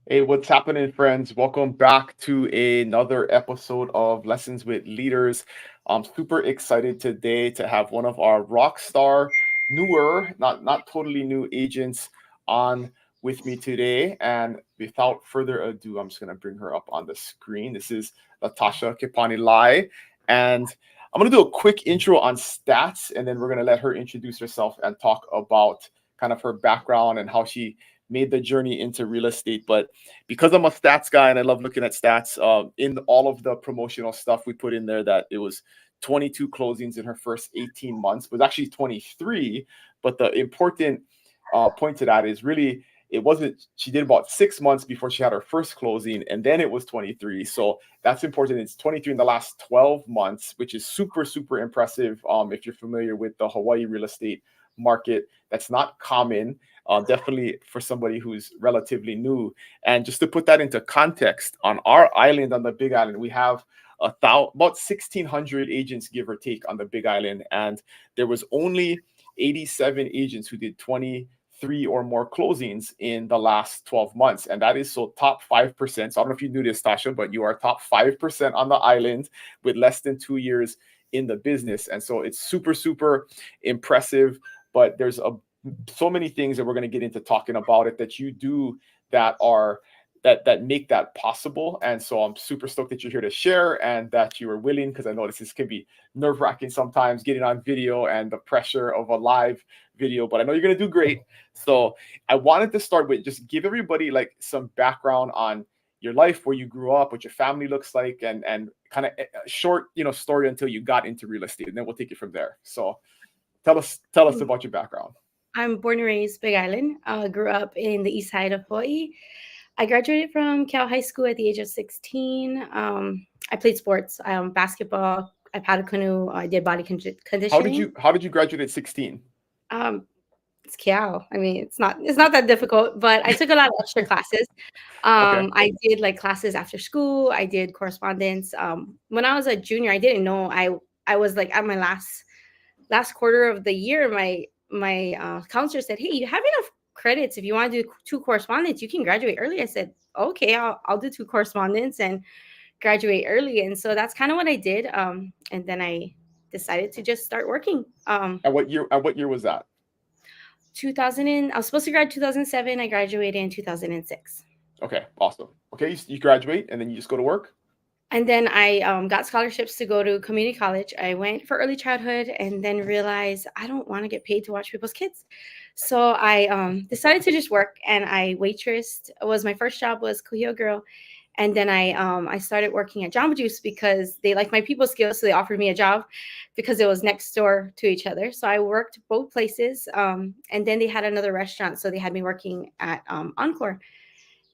Hey, what's happening, friends? Welcome back to another episode of Lessons with Leaders. I'm super excited today to have one of our rock star, newer, not totally new agents on with me today. And without further ado, I'm just going to bring her up on the screen. This is Latasha Kepani-Lai. And I'm going to do a quick intro on stats, and then we're going to let her introduce herself and talk about kind of her background and how she made the journey into real estate. But because I'm a stats guy and I love looking at stats, in all of the promotional stuff we put in there, that it was 22 closings in her first 18 months, it was actually 23. But the important point to that is really it wasn't, she did about 6 months before she had her first closing, and then it was 23. So that's important. It's 23 in the last 12 months, which is super, super impressive. If you're familiar with the Hawaii real estate market, that's not common. Definitely for somebody who's relatively new. And just to put that into context, on our island, on the Big Island, we have about 1,600 agents, give or take, on the Big Island, and there was only 87 agents who did 23 or more closings in the last 12 months. And that is so top 5%. So I don't know if you knew this, Tasha, but you are top 5% on the island with less than 2 years in the business. And so it's super, super impressive. But there's so many things that we're going to get into talking about it that you do that are that make that possible. And so I'm super stoked that you're here to share and that you are willing, because I know this can be nerve-wracking sometimes getting on video and the pressure of a live video, but I know you're going to do great. So I wanted to start with just give everybody like some background on your life, where you grew up, what your family looks like, and kind of a short story until you got into real estate, and then we'll take it from there. So tell us about your background. I'm born and raised Big Island. Grew up in the east side of Hawaii. I graduated from Cal High School at the age of 16. I played sports, basketball. I paddled canoe. I did body How did conditioning. you how did you graduate at 16? Um, it's Cal. I mean, it's not that difficult, but I took a lot of extra classes. Okay. I did like classes after school. I did correspondence. When I was a junior, I didn't know I was like at my last quarter of the year, my counselor said, "Hey, you have enough credits. If you want to do two correspondence, you can graduate early." I said, "Okay, I'll do two correspondence and graduate early." And so that's kind of what I did. And then I decided to just start working. And what year was that? 2000 I was supposed to grad 2007. I graduated in 2006. Okay, awesome. Okay, you graduate and then you just go to work. And then I got scholarships to go to community college. I went for early childhood and then realized I don't want to get paid to watch people's kids. So I decided to just work, and I waitressed. Was my first job was Kuhio Girl. And then I started working at Jamba Juice because they liked my people skills. So they offered me a job because it was next door to each other. So I worked both places. And then they had another restaurant. So they had me working at Encore.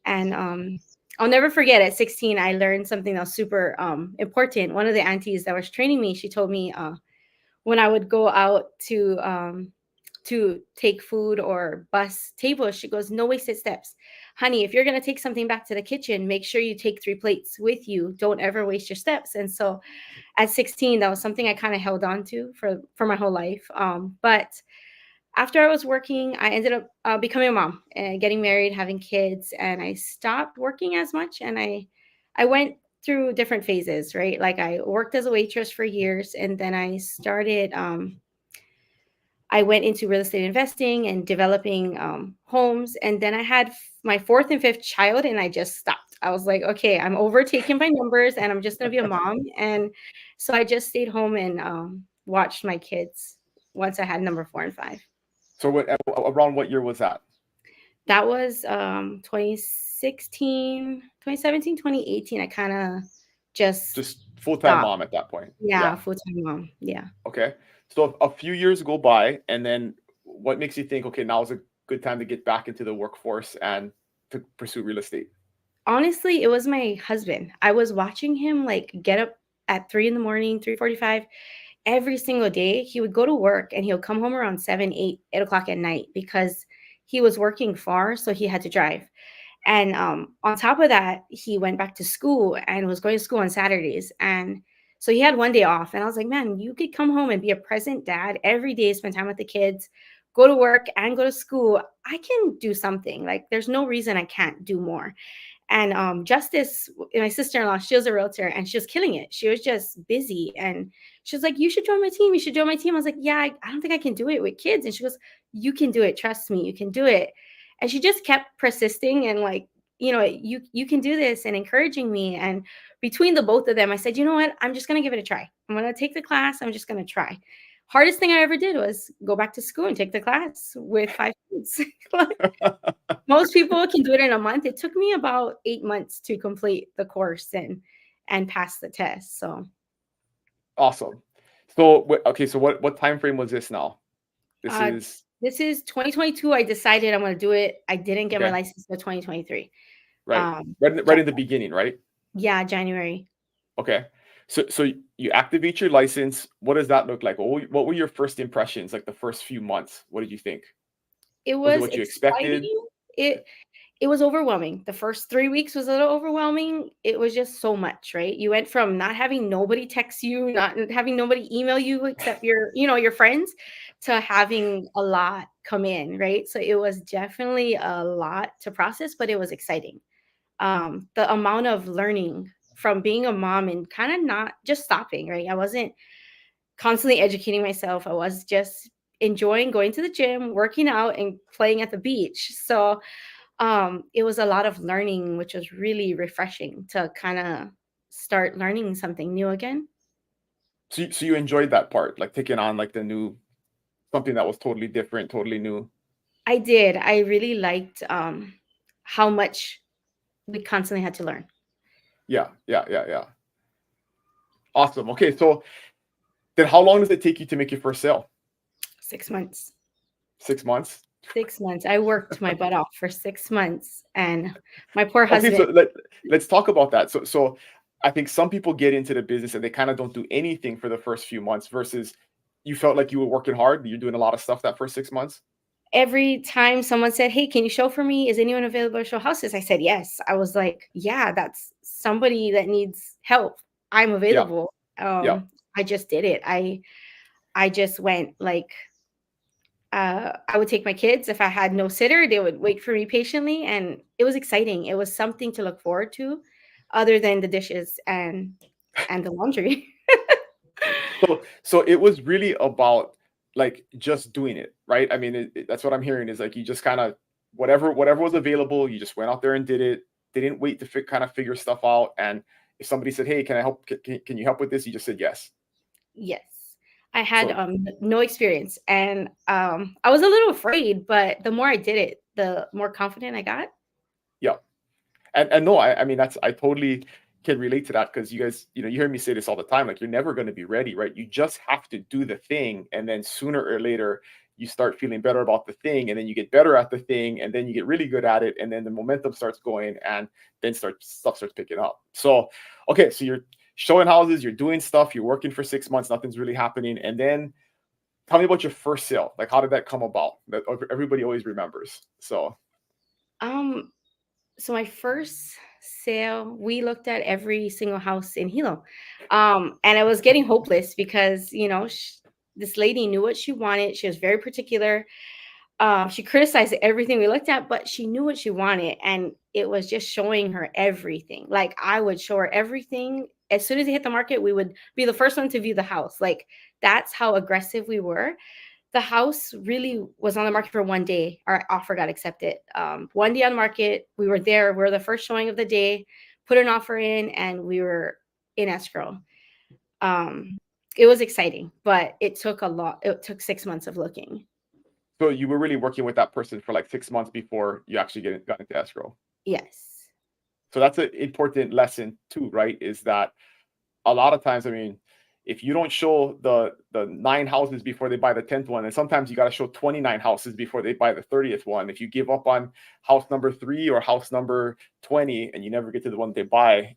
And I'll never forget, at 16, I learned something that was super important. One of the aunties that was training me, she told me when I would go out to take food or bus tables, she goes, "No wasted steps. Honey, if you're going to take something back to the kitchen, make sure you take 3 plates with you. Don't ever waste your steps." And so at 16, that was something I kind of held on to for my whole life. But after I was working, I ended up becoming a mom and getting married, having kids, and I stopped working as much. And I went through different phases, right? Like I worked as a waitress for years, and then I started. I went into real estate investing and developing homes, and then I had my fourth and fifth child, and I just stopped. I was like, okay, I'm overtaking my numbers, and I'm just gonna be a mom. And so I just stayed home and watched my kids once I had number four and five. So around what year was that? That was 2016, 2017, 2018. I kind of just Just full-time stopped. mom at that point. Yeah, Yeah. full-time mom. Yeah. Okay. So a few years go by, and then what makes you think, okay, now is a good time to get back into the workforce and to pursue real estate? Honestly, it was my husband. I was watching him like get up at 3 in the morning, 3:45 every single day. He would go to work and he'll come home around 7, 8 o'clock at night because he was working far, so he had to drive. And on top of that, he went back to school and was going to school on Saturdays. And so he had one day off. And I was like, man, you could come home and be a present dad every day, spend time with the kids, go to work and go to school, I can do something. Like there's no reason I can't do more. And Justice, my sister-in-law, she was a realtor and she was killing it. She was just busy. And she was like, you should join my team. You should join my team. I was like, yeah, I don't think I can do it with kids. And she goes, you can do it. Trust me, you can do it. And she just kept persisting and like, you can do this and encouraging me. And between the both of them, I said, you know what? I'm just going to give it a try. I'm going to take the class. I'm just going to try. Hardest thing I ever did was go back to school and take the class with 5 kids. Most people can do it in a month. It took me about 8 months to complete the course and pass the test. So Awesome. So okay, so what time frame was this now? This uh, is this is 2022. I decided I'm going to do it. I didn't get my okay, license until 2023. right. Um, Right in the beginning, right? yeah, January. Okay. So you activate your license. What does that look like? What were your first impressions, like the first few months? What did you think? It Was it was what you expected? exciting. It was overwhelming. The first 3 weeks was a little overwhelming. It was just so much, right? You went from not having nobody text you, not having nobody email you except your friends, to having a lot come in, right? So it was definitely a lot to process, but it was exciting. The amount of learning from being a mom and kind of not just stopping, right? I wasn't constantly educating myself. I was just enjoying going to the gym, working out, and playing at the beach. So it was a lot of learning, which was really refreshing to kind of start learning something new again. So you enjoyed that part, like taking on like the new something that was totally different, totally new. I did. I really liked how much we constantly had to learn. Yeah, yeah, yeah, yeah. Awesome. Okay, so then how long does it take you to make your first sale? 6 months. 6 months? 6 months. I worked my butt off for 6 months, and my poor Okay, husband. so let's talk about that. So I think some people get into the business and they kind of don't do anything for the first few months versus you felt like you were working hard, you're doing a lot of stuff that first 6 months. Every time someone said, "Hey, can you show for me? Is anyone available to show houses?" I said, "Yes." I was like, "Yeah, that's somebody that needs help. I'm Yeah, available." yeah. I just did it. I just went like I would take my kids. If I had no sitter, they would wait for me patiently, and it was exciting. It was something to look forward to, other than the dishes and the laundry. So it was really about like just doing it, right? I mean, that's what I'm hearing is like you just kind of whatever was available, you just went out there and did it. They didn't wait to kind of figure stuff out. And if somebody said, "Hey, can I help? Can you help with this?" You just said yes. Yes. I had So no experience, and I was a little afraid, but the more I did it, the more confident I got. yeah, and no, I mean that's I totally can relate to that because you guys, you hear me say this all the time. Like you're never going to be ready, right? You just have to do the thing, and then sooner or later you start feeling better about the thing, and then you get better at the thing, and then you get really good at it, and then the momentum starts going, and then stuff starts picking up. So, okay, so you're showing houses, you're doing stuff, you're working for 6 months, nothing's really happening, and then tell me about your first sale. Like, how did that come about? That everybody always remembers. So, Um, so my first sale, we looked at every single house in Hilo, and I was getting hopeless because this lady knew what she wanted. She was very particular. She criticized everything we looked at, but she knew what she wanted, and it was just showing her everything. Like I would show her everything. As soon as it hit the market, we would be the first one to view the house. Like that's how aggressive we were. The house really was on the market for one day. Our offer got accepted. One day on the market, we were there. We were the first showing of the day, put an offer in, and we were in escrow. Um, it was exciting, but it took a lot. It took 6 months of looking. so you were really working with that person for like 6 months before you actually got into escrow. Yes. So that's an important lesson too, right? Is that a lot of times, I mean, if you don't show the 9 houses before they buy the 10th one, and sometimes you got to show 29 houses before they buy the 30th one. If you give up on house number 3 or house number 20 and you never get to the one they buy,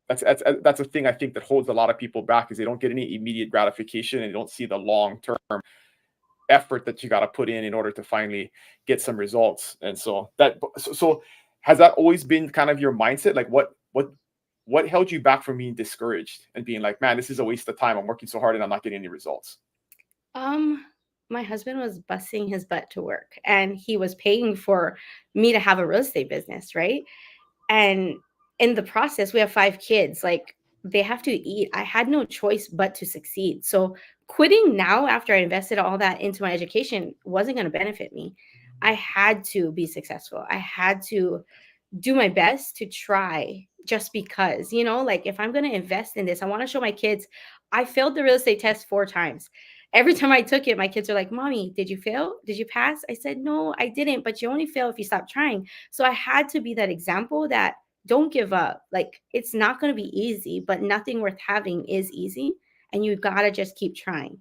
that's a thing I think that holds a lot of people back is they don't get any immediate gratification and they don't see the long term effort that you got to put in order to finally get some results. And so has that always been kind of your mindset? Like what held you back from being discouraged and being like, man, this is a waste of time. I'm working so hard and I'm not getting any results. Um, my husband was busting his butt to work and he was paying for me to have a real estate business, right? And in the process, we have 5 kids. Like, they have to eat. I had no choice but to succeed. So quitting now after I invested all that into my education wasn't going to benefit me. I had to be successful. I had to do my best to try, just because, like, if I'm going to invest in this, I want to show my kids. I failed the real estate test 4 times. Every time I took it, my kids are like, Mommy, did you fail? Did you pass? I said, No, I didn't, but you only fail if you stop trying. So I had to be that example that don't give up. Like, it's not going to be easy, but nothing worth having is easy. And you got to just keep trying.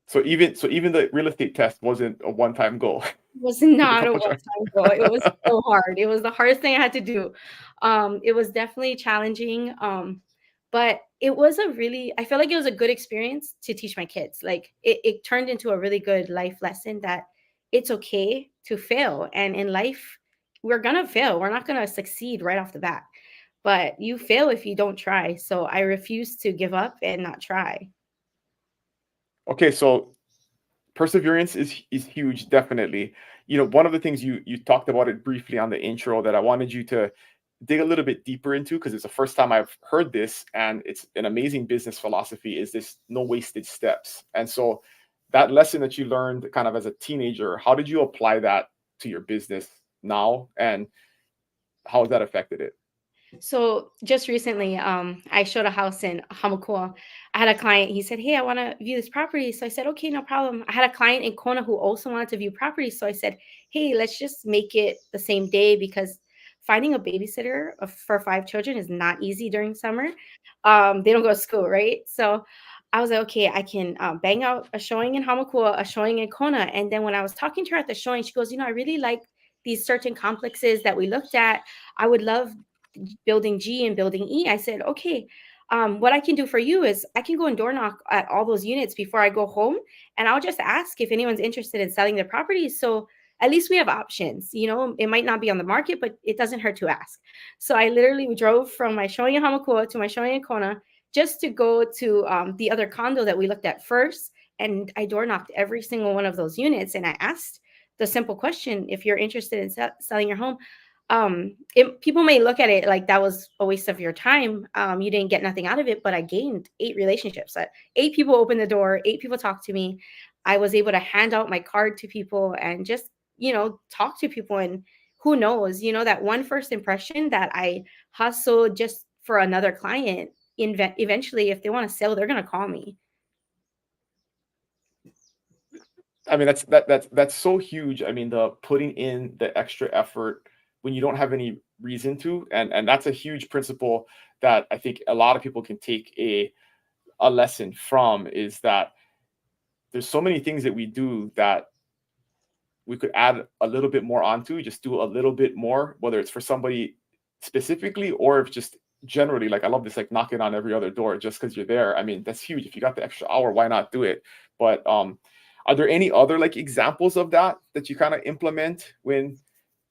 So even the real estate test wasn't a one-time goal. Was Took a not a couple tries. one-time goal. It was so hard. It was the hardest thing I had to do. It was definitely challenging. But it was I felt like it was a good experience to teach my kids. Like, it turned into a really good life lesson that it's okay to fail. And in life, we're gonna fail. We're not gonna succeed right off the bat. But you fail if you don't try. So I refuse to give up and not try. Okay, so perseverance is huge, definitely. One of the things you talked about it briefly on the intro that I wanted you to dig a little bit deeper into, because it's the first time I've heard this, and it's an amazing business philosophy, is this no wasted steps. And so that lesson that you learned kind of as a teenager, how did you apply that to your business now, and how has that affected it? So just recently, I showed a house in Hamakua. I had a client. He said, "Hey, I want to view this property." So I said, "Okay, no problem." I had a client in Kona who also wanted to view property. So I said, "Hey, let's just make it the same day, because finding a babysitter for 5 children is not easy during summer. They don't go to school, right?" So I was like, "Okay, I can bang out a showing in Hamakua, a showing in Kona." And then when I was talking to her at the showing, she goes, "I really like these certain complexes that we looked at. I would love building G and building E." I said, okay, what I can do for you is I can go and door knock at all those units before I go home. And I'll just ask if anyone's interested in selling their properties. So at least we have options. It might not be on the market, but it doesn't hurt to ask. So I literally drove from my showing in Hamakua to my showing in Kona just to go to the other condo that we looked at first. And I door knocked every single one of those units. And I asked the simple question: if you're interested in selling your home, people may look at it like that was a waste of your time. You didn't get nothing out of it, but I gained 8 relationships. 8 people opened the door, 8 people talked to me. I was able to hand out my card to people and just, talk to people. And who knows, that one first impression that I hustled just for another client, eventually, if they want to sell, they're going to call me. I mean, that's so huge. I mean, the putting in the extra effort when you don't have any reason to, and that's a huge principle that I think a lot of people can take a lesson from, is that there's so many things that we do that we could add a little bit more onto, just do a little bit more, whether it's for somebody specifically or if just generally. Like, I love this, like, knocking on every other door just because you're there. I mean, that's huge. If you got the extra hour, why not do it? But are there any other, like, examples of that you kind of implement when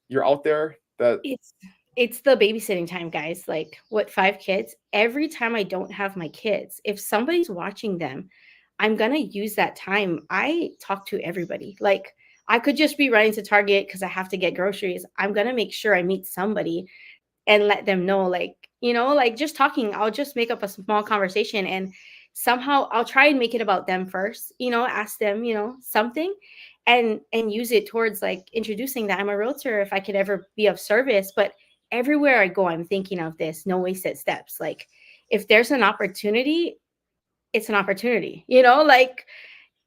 you're out there that It's the babysitting time, guys. Like, what, 5 kids? Every time I don't have my kids, if somebody's watching them, I'm gonna use that time. I talk to everybody. Like, I could just be running to Target because I have to get groceries. I'm gonna make sure I meet somebody and let them know, like, like, just talking, I'll just make up a small conversation, and somehow I'll try and make it about them first, ask them, something, and use it towards, like, introducing that I'm a realtor, if I could ever be of service. But everywhere I go, I'm thinking of this no wasted steps. Like, if there's an opportunity, it's an opportunity, like,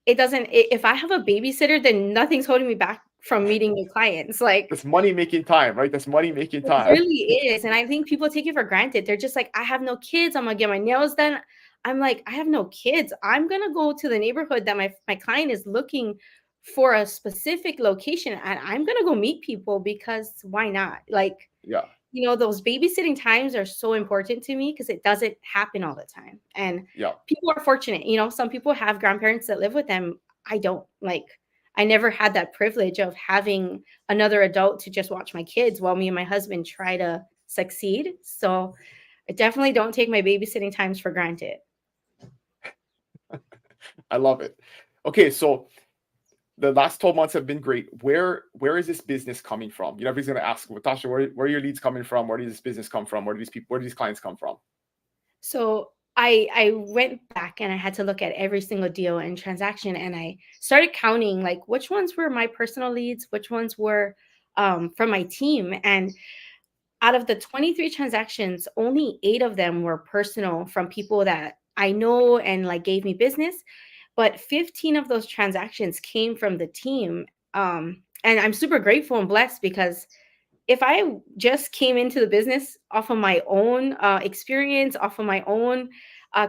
if I have a babysitter, then nothing's holding me back from meeting new clients. Like, that's money making time, right? That's money making it time. really is. And I think people take it for granted. They're just like, I have no kids. I'm gonna get my nails done. I'm like, I have no kids. I'm gonna go to the neighborhood that my client is looking for a specific location, and I'm gonna go meet people, because why not? Like, Yeah, those babysitting times are so important to me because it doesn't happen all the time. And yeah. people are fortunate. Some people have grandparents that live with them. I don't. Like, I never had that privilege of having another adult to just watch my kids while me and my husband try to succeed. So I definitely don't take my babysitting times for granted. I love it. Okay, so the last 12 months have been great. Where is this business coming from? Everybody's going to ask, Latasha, where are your leads coming from? Where does this business come from? Where do these clients come from? So I went back and I had to look at every single deal and transaction, and I started counting like which ones were my personal leads, which ones were from my team. And out of the 23 transactions, only 8 of them were personal from people that I know and like gave me business. But 15 of those transactions came from the team. And I'm super grateful and blessed because if I just came into the business off of my own experience, off of my own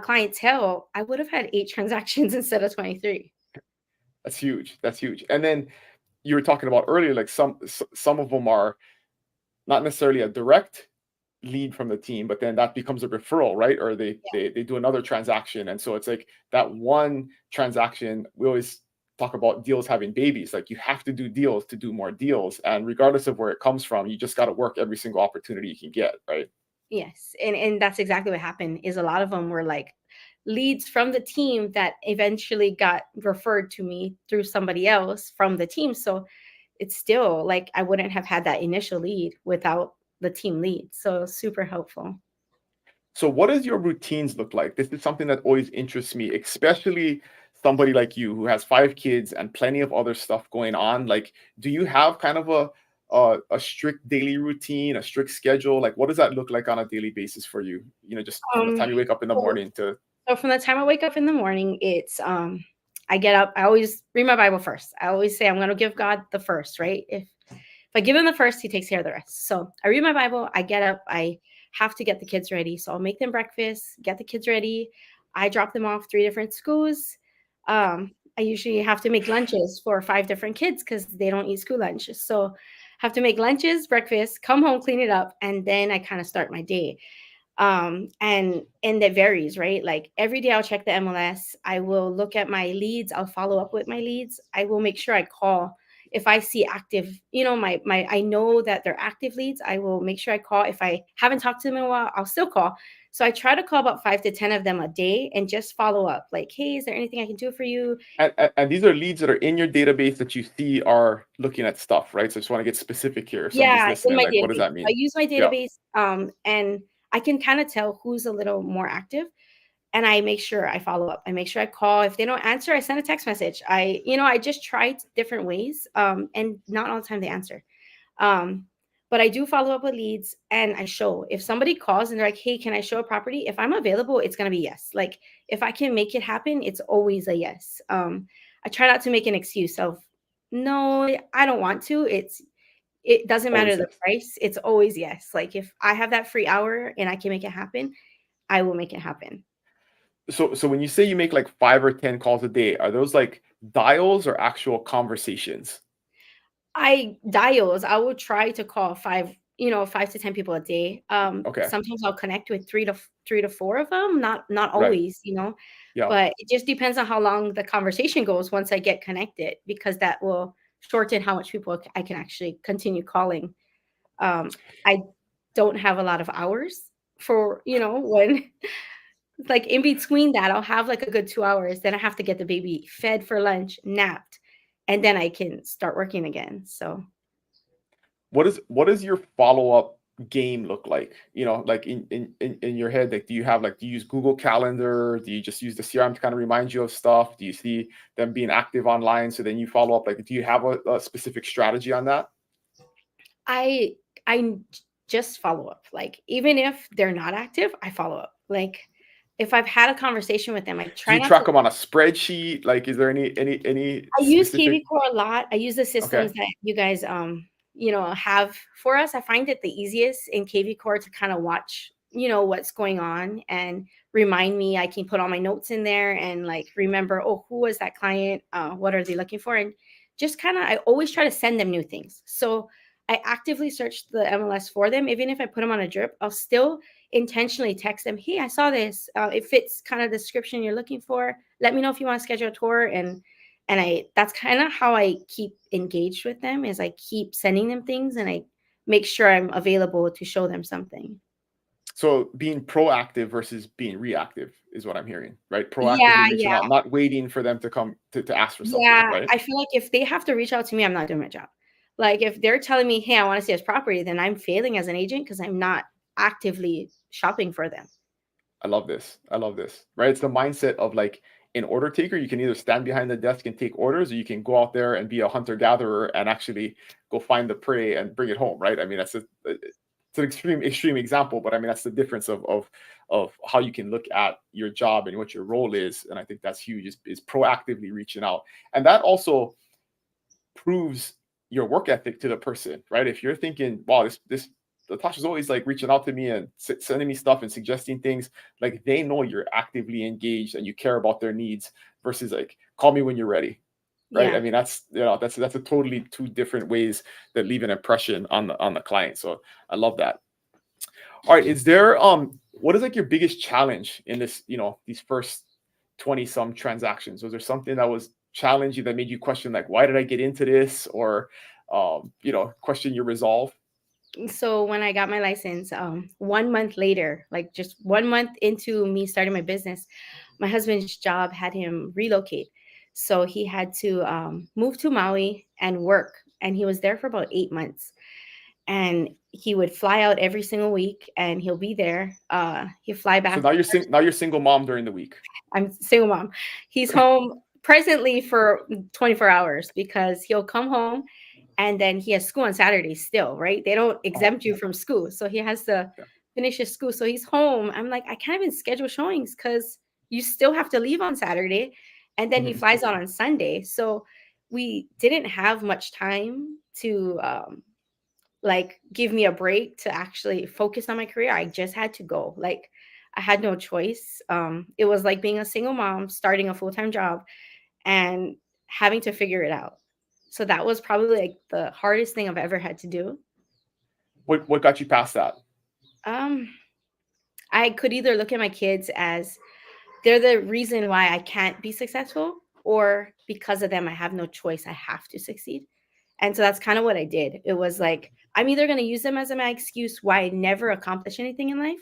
clientele, I would have had 8 transactions instead of 23. That's huge. That's huge. And then you were talking about earlier, like some of them are not necessarily a direct lead from the team, but then that becomes a referral, right? Or they do another transaction. And so it's like that one transaction, we always talk about deals having babies. Like you have to do deals to do more deals. And regardless of where it comes from, you just got to work every single opportunity you can get, right? Yes, and that's exactly what happened. Is a lot of them were like leads from the team that eventually got referred to me through somebody else from the team. So it's still like I wouldn't have had that initial lead without the team lead. So super helpful. So what does your routines look like? This is something that always interests me, especially somebody like you who has 5 kids and plenty of other stuff going on. Like, do you have kind of a strict daily routine, a strict schedule? Like, what does that look like on a daily basis for you? Just from the Um, time you wake up in the so morning to So from the time I wake up in the morning, it's I get up, I always read my Bible first. I always say I'm gonna give God the first, right? If I give him the first, he takes care of the rest. So I read my Bible, I get up, I have to get the kids ready. So I'll make them breakfast, get the kids ready. I drop them off 3 different schools. I usually have to make lunches for 5 different kids because they don't eat school lunch. So have to make lunches, breakfast, come home, clean it up, and then I kind of start my day. And that varies, right? Like every day I'll check the MLS, I will look at my leads, I'll follow up with my leads, I will make sure I call if I see active, my I know that they're active leads, I will make sure I call. If I haven't talked to them in a while, I'll still call. So I try to call about 5 to 10 of them a day and just follow up like, hey, is there anything I can do for you? and these are leads that are in your database that you see are looking at stuff, right? So I just want to get specific here. If somebody's Yeah, in listening, my like, what does database. that I mean? use my Yeah. database, and I can kind of tell who's a little more active, and I make sure I follow up. I make sure I call. If they don't answer, I send a text message. I just try different ways, and not all the time they answer. Um, but I do follow up with leads and I show. If somebody calls and they're like, "Hey, can I show a property?" If I'm available, it's gonna be yes. Like if I can make it happen, it's always a yes. I try not to make an excuse of no, I don't want to. It doesn't matter Always the yes. price. It's always yes. Like if I have that free hour and I can make it happen, I will make it happen. So when you say you make like 5 or 10 calls a day, are those like dials or actual conversations? I will try to call 5, 5 to 10 people a day. Okay. Sometimes I'll connect with 3 to 4 of them, not Right. always, Yeah. but it just depends on how long the conversation goes once I get connected because that will shorten how much people I can actually continue calling. I don't have a lot of hours for, when like in between that, I'll have like a good 2 hours, then I have to get the baby fed for lunch, napped, and then I can start working again. So What does your follow-up game look like? Like in your head, like do you use Google Calendar? Do you just use the CRM to kind of remind you of stuff? Do you see them being active online so then you follow up? Like, do you have a specific strategy on that? I I just follow up. Like even if they're not active, I follow up. Like if I've had a conversation with them, I Do try you not to. track them on a spreadsheet? Like, is there any I use specific? KV Core a lot. I use the Okay. systems that you guys have for us. I find it the easiest in KV Core to kind of watch, what's going on and remind me. I can put all my notes in there and like remember, oh, who was that client? What are they looking for? And just kind of I always try to send them new things. So I actively search the MLS for them. Even if I put them on a drip, I'll still intentionally text them, hey, I saw this. It fits kind of the description you're looking for. Let me know if you want to schedule a tour. And I that's kind of how I keep engaged with them is I keep sending them things and I make sure I'm available to show them something. So being proactive versus being reactive is what I'm hearing, right? Proactively Yeah, reaching yeah, out, not waiting for them to come to ask for something, yeah. right? I feel like if they have to reach out to me, I'm not doing my job. Like if they're telling me, "Hey, I want to see this property," then I'm failing as an agent because I'm not actively shopping for them. I love this. I love this. Right? It's the mindset of like an order taker. You can either stand behind the desk and take orders, or you can go out there and be a hunter gatherer and actually go find the prey and bring it home. Right? I mean, it's an extreme example, but I mean that's the difference of how you can look at your job and what your role is. And I think that's huge. Is proactively reaching out, and that also proves your work ethic to the person, right? If you're thinking, wow, this Latasha's always like reaching out to me and sending me stuff and suggesting things, like they know you're actively engaged and you care about their needs versus like call me when you're ready, right? Yeah. I mean, that's a totally two different ways that leave an impression on the client. So I love that. All right, is there what is like your biggest challenge in this, these first 20 some transactions? Was there something that was challenging that made you question like why did I get into this, or question your resolve? So when I got my license, 1 month later, like just 1 month into me starting my business, my husband's job had him relocate. So he had to move to Maui and work. And he was there for about 8 months. And he would fly out every single week and he'll be there. He'll fly So back. now you're single mom during the week. I'm single mom. He's home presently for 24 hours because he'll come home and then he has school on Saturdays still, right? They don't Oh, exempt you from school. So he has to yeah. finish his school. So he's home. I'm like, I can't even schedule showings because you still have to leave on Saturday. And then he Mhm. flies out on Sunday. So we didn't have much time to like give me a break to actually focus on my career. I just had to go. Like I had no choice. It was like being a single mom, starting a full-time job and having to figure it out. So that was probably like the hardest thing I've ever had to do. What got you past that? Um, I could either look at my kids as they're the reason why I can't be successful, or because of them, I have no choice. I have to succeed. And so that's kind of what I did. It was like, I'm either going to use them as my excuse why I never accomplish anything in life,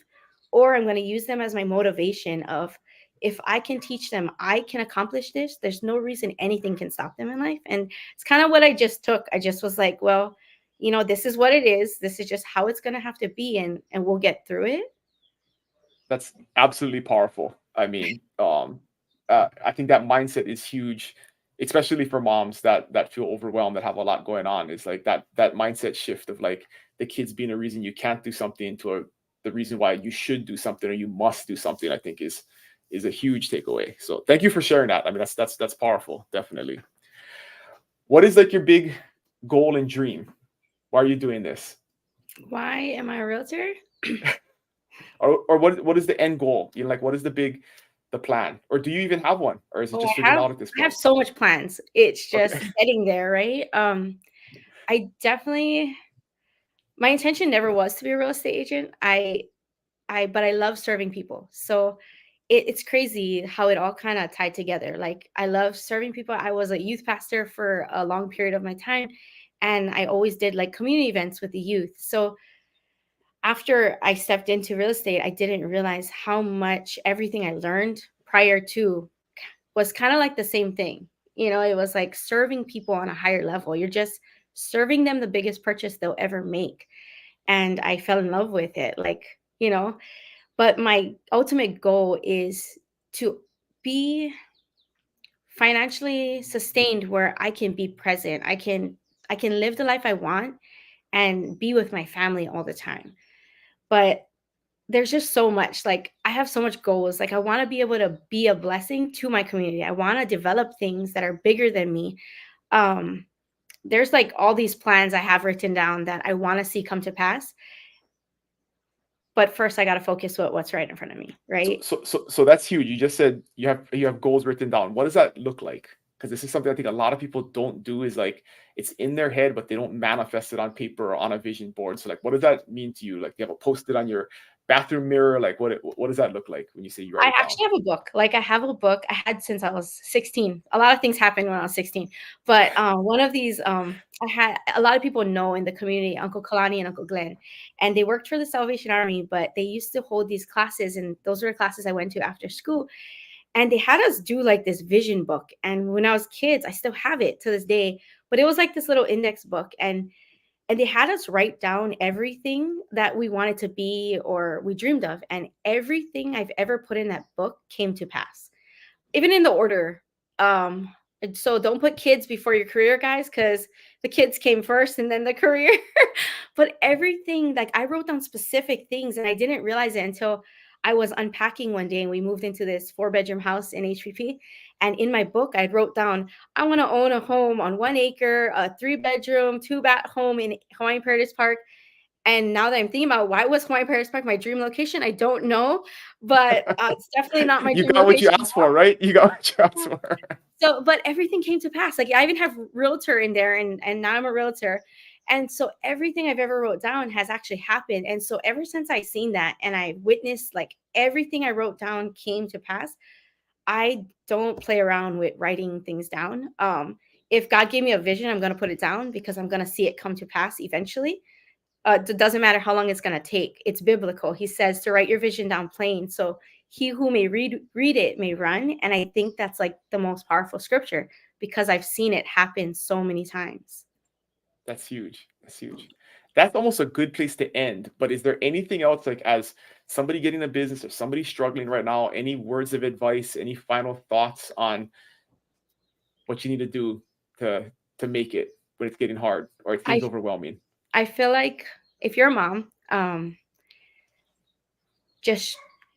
or I'm going to use them as my motivation of if I can teach them I can accomplish this, there's no reason anything can stop them in life. And it's kind of what I just took. I just was like, well, this is what it is. This is just how it's going to have to be, and we'll get through it. That's absolutely powerful. I mean, I think that mindset is huge, especially for moms that feel overwhelmed, that have a lot going on. Is like that mindset shift of like the kids being a reason you can't do something to the reason why you should do something or you must do something. I think is a huge takeaway. So thank you for sharing that. I mean, that's powerful, definitely. What is like your big goal and dream? Why are you doing this? Why am I a realtor? Or what is the end goal? Like what is the plan? Or do you even have one? Or is it Oh, just figuring out at this I have point? so much plans. It's just Okay. getting there, right? I definitely my intention never was to be a real estate agent. But I love serving people. So it's crazy how it all kind of tied together. Like I love serving people. I was a youth pastor for a long period of my time, and I always did like community events with the youth. So after I stepped into real estate, I didn't realize how much everything I learned prior to was kind of like the same thing. It was like serving people on a higher level. You're just serving them the biggest purchase they'll ever make. And I fell in love with it. But my ultimate goal is to be financially sustained where I can be present. I can live the life I want and be with my family all the time. But there's just so much. Like I have so much goals. Like I want to be able to be a blessing to my community. I want to develop things that are bigger than me. Um there's like all these plans I have written down that I want to see come to pass. But first I got to focus with what's right in front of me, So right? so that's huge. You just said you have goals written down. What does that look like? Because this is something I think a lot of people don't do, is like it's in their head, but they don't manifest it on paper or on a vision board. So like what does that mean to you? Like you have a post-it on your bathroom mirror? Like what does that look like when you say you write I it down? actually have a book. Like, I have a book I had since I was 16. A lot of things happened when I was 16, but one of these, I had a lot of people know in the community, Uncle Kalani and Uncle Glenn, and they worked for the Salvation Army, but they used to hold these classes, and those were classes I went to after school. And they had us do like this vision book. And when I was kids, I still have it to this day, but it was like this little index book. And they had us write down everything that we wanted to be or we dreamed of. And everything I've ever put in that book came to pass, even in the order. And so don't put kids before your career, guys, because the kids came first and then the career. But everything, like, I wrote down specific things and I didn't realize it until I was unpacking one day and we moved into this 4-bedroom house in HPP. And in my book, I wrote down, I want to own a home on 1 acre, a 3-bedroom, 2-bath home in Hawaiian Paradise Park. And now that I'm thinking about, why was Hawaiian Paradise Park my dream location, I don't know, but it's definitely not my You dream got what you location. asked for, right? You got what you asked for. So, but everything came to pass. Like, I even have realtor in there, and now I'm a realtor. And so everything I've ever wrote down has actually happened. And so ever since I seen that and I witnessed like everything I wrote down came to pass, I don't play around with writing things down. If God gave me a vision, I'm going to put it down because I'm going to see it come to pass eventually. It doesn't matter how long it's going to take. It's biblical. He says to write your vision down plain. So he who may read it may run. And I think that's like the most powerful scripture because I've seen it happen so many times. That's huge. That's huge. That's almost a good place to end. But is there anything else, like as somebody getting a business or somebody struggling right now, any words of advice, any final thoughts on what you need to do to make it when it's getting hard or it I seems overwhelming? I feel like if you're a mom, just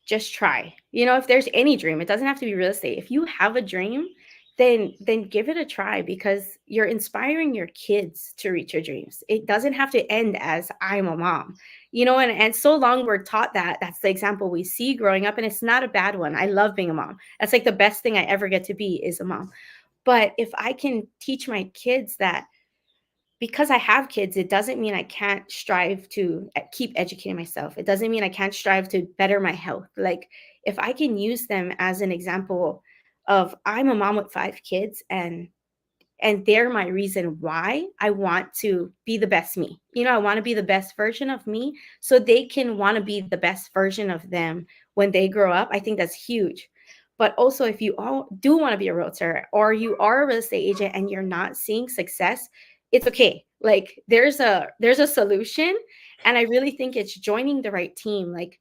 just try. You know, if there's any dream, it doesn't have to be real estate. If you have a dream, then give it a try because you're inspiring your kids to reach your dreams. It doesn't have to end as I'm a mom. You know, and so long we're taught that that's the example we see growing up, and it's not a bad one. I love being a mom. That's like the best thing I ever get to be is a mom. But if I can teach my kids that because I have kids, it doesn't mean I can't strive to keep educating myself. It doesn't mean I can't strive to better my health. Like, if I can use them as an example of I'm a mom with 5 kids and they're my reason why I want to be the best me. You know, I want to be the best version of me so they can want to be the best version of them when they grow up. I think that's huge. But also, if you all do want to be a realtor or you are a real estate agent and you're not seeing success, it's okay. Like, there's a solution, and I really think it's joining the right team. Like,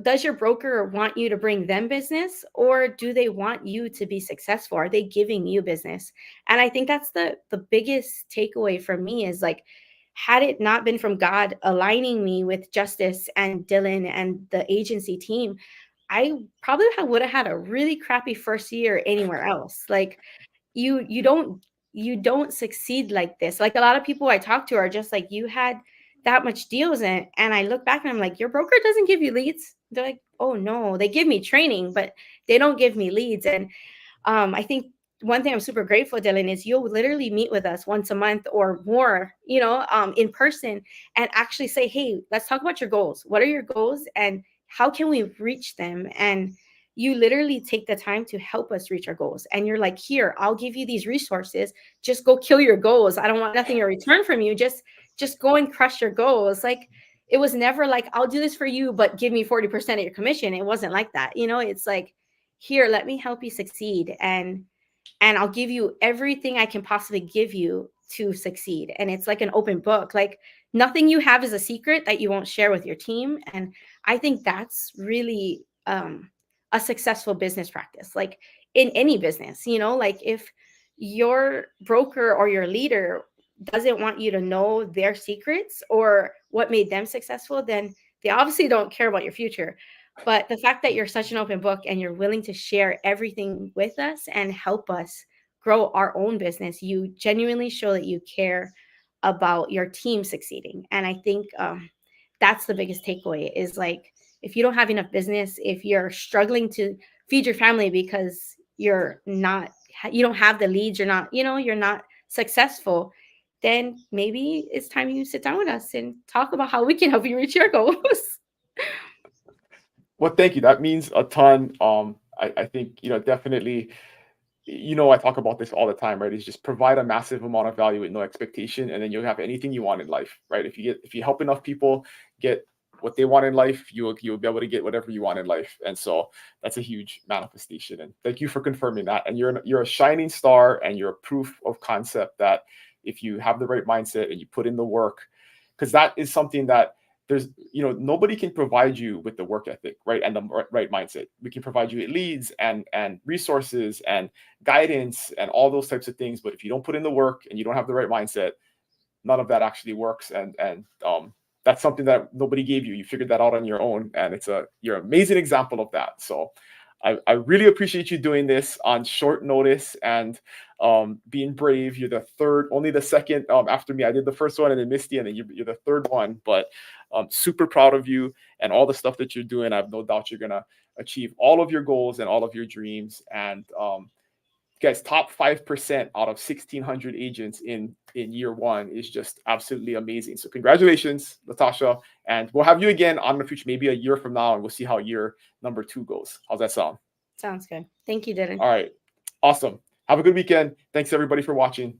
does your broker want you to bring them business or do they want you to be successful? Are they giving you business? And I think that's the biggest takeaway from me is like, had it not been from God aligning me with Justice and Dylan and the agency team, I probably would have had a really crappy first year anywhere else. Like, you don't succeed like this. Like, a lot of people I talk to are just like, you had that much deals in, and I look back and I'm like, your broker doesn't give you leads. They're like, oh no, they give me training, but they don't give me leads. And I think one thing I'm super grateful, Dylan, is you'll literally meet with us once a month or more, you know, in person, and actually say, hey, let's talk about your goals. What are your goals and how can we reach them? And you literally take the time to help us reach our goals. And you're like, here, I'll give you these resources. Just go kill your goals. I don't want nothing in return from you. Just go and crush your goals. Like, it was never like, I'll do this for you, but give me 40% of your commission. It wasn't like that. You know, it's like, here, let me help you succeed. And I'll give you everything I can possibly give you to succeed. And it's like an open book. Like, nothing you have is a secret that you won't share with your team. And I think that's really a successful business practice. Like, in any business, you know, like if your broker or your leader doesn't want you to know their secrets or what made them successful, then they obviously don't care about your future. But the fact that you're such an open book and you're willing to share everything with us and help us grow our own business, you genuinely show that you care about your team succeeding. And I think that's the biggest takeaway is like, if you don't have enough business, if you're struggling to feed your family because you don't have the leads, you're not, you know, you're not successful, then maybe it's time you sit down with us and talk about how we can help you reach your goals. Well, thank you. That means a ton. I think, definitely, I talk about this all the time, right? Is just provide a massive amount of value with no expectation, and then you'll have anything you want in life, right? If you help enough people get what they want in life, you'll be able to get whatever you want in life. And so that's a huge manifestation. And thank you for confirming that. And you're a shining star, and you're a proof of concept that if you have the right mindset and you put in the work, because that is something that there's nobody can provide you with the work ethic, right, and the right mindset. We can provide you with leads and resources and guidance and all those types of things, but if you don't put in the work and you don't have the right mindset, none of that actually works. And that's something that nobody gave you. You figured that out on your own, and you're an amazing example of that. So I really appreciate you doing this on short notice and being brave. You're the third, only the second after me. I did the first one and then Misty, and then you're the third one. But super proud of you and all the stuff that you're doing. I have no doubt you're gonna achieve all of your goals and all of your dreams. And guys, top 5% out of 1,600 agents in year one is just absolutely amazing. So congratulations, Latasha, and we'll have you again on the future, maybe a year from now, and we'll see how year number 2 goes. How's that sound? Sounds good. Thank you, Dylan. All right, awesome. Have a good weekend. Thanks everybody for watching.